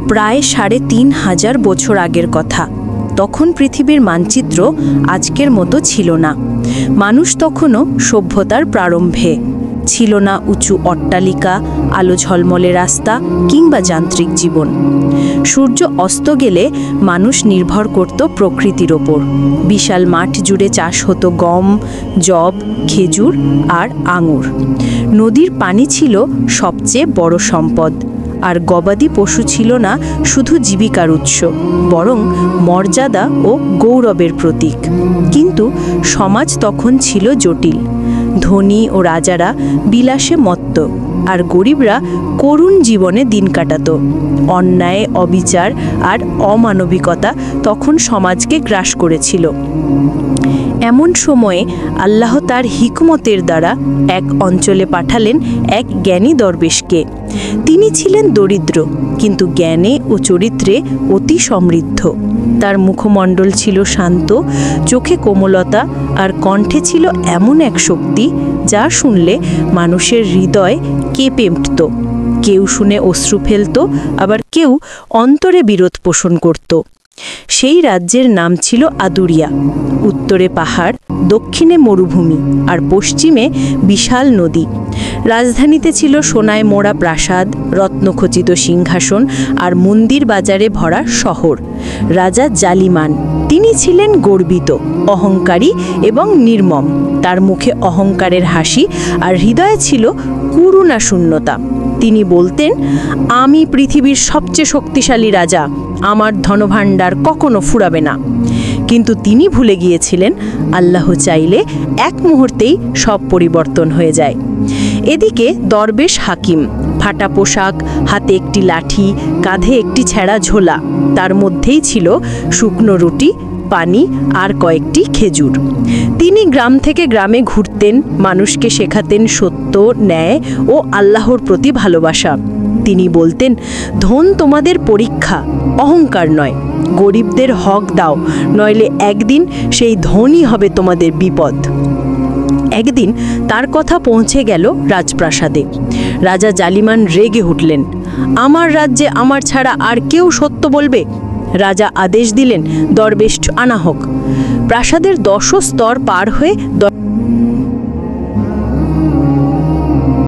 প্রায় ৩,৫০০ বছর আগের কথা। তখন পৃথিবীর মানচিত্র আজকের মতো ছিল না। মানুষ তখনও সভ্যতার প্রারম্ভে। ছিল না উঁচু অট্টালিকা, আলো ঝলমলে রাস্তা কিংবা যান্ত্রিক জীবন। সূর্য অস্ত গেলে মানুষ নির্ভর করত প্রকৃতির ওপর। বিশাল মাঠ জুড়ে চাষ হতো গম, যব, খেজুর আর আঙুর। নদীর পানি ছিল সবচেয়ে বড় সম্পদ। আর গবাদি পশু ছিল না শুধু জীবিকার উৎস, বরং মর্যাদা ও গৌরবের প্রতীক। কিন্তু সমাজ তখন ছিল জটিল। ধনী ও রাজারা বিলাসে মত্ত, আর গরিবরা করুণ জীবনে দিন কাটাত। অন্যায়, অবিচার আর অমানবিকতা তখন সমাজকে গ্রাস করেছিল। এমন সময়ে আল্লাহ তার হিকমতের দ্বারা এক অঞ্চলে পাঠালেন এক জ্ঞানী দরবেশকে। তিনি ছিলেন দরিদ্র, কিন্তু জ্ঞানে ও চরিত্রে অতি সমৃদ্ধ। তার মুখমণ্ডল ছিল শান্ত, চোখে কোমলতা আর কণ্ঠে ছিল এমন এক শক্তি যা শুনলে মানুষের হৃদয় কেঁপে উঠত। কেউ শুনে অশ্রু ফেলত, আবার কেউ অন্তরে বিরোধ পোষণ করত। সেই রাজ্যের নাম ছিল আদুরিয়া। উত্তরে পাহাড়, দক্ষিণে মরুভূমি আর পশ্চিমে বিশাল নদী। রাজধানীতে ছিল সোনায় মোড়া প্রাসাদ, রত্নখচিত সিংহাসন আর মন্দির বাজারে ভরা শহর। রাজা জালিমান, তিনি ছিলেন গর্বিত, অহংকারী এবং নির্মম। তার মুখে অহংকারের হাসি আর হৃদয়ে ছিল করুণা শূন্যতা। তিনি বলতেন, আমি পৃথিবীর সবচেয়ে শক্তিশালী রাজা, আমার ধনভাণ্ডার কখনো ফুরাবে না। কিন্তু তিনি ভুলে গিয়েছিলেন, আল্লাহ চাইলে এক মুহূর্তেই সব পরিবর্তন হয়ে যায়। এদিকে দরবেশ হাকিম, ফাটা পোশাক, হাতে একটি লাঠি, কাঁধে একটি ছেঁড়া ঝোলা। তার মধ্যেই ছিল শুকনো রুটি, পানি আর কয়েকটি খেজুর। তিনি গ্রাম থেকে গ্রামে ঘুরতেন, মানুষকে শেখাতেন সত্য, ন্যায় ও আল্লাহর প্রতি ভালোবাসা। তিনি বলতেন, ধন তোমাদের পরীক্ষা, অহংকার নয়। গরিবদের হক দাও, নইলে একদিন সেই ধনই হবে তোমাদের বিপদ। একদিন তার কথা পৌঁছে গেল রাজপ্রাসাদে। রাজা জালিমান রেগে উঠলেন, আমার রাজ্যে আমার ছাড়া আর কেউ সত্য বলবে? রাজা আদেশ দিলেন, দরবেশ আনা হোক। প্রাসাদের 10 স্তর পার হয়ে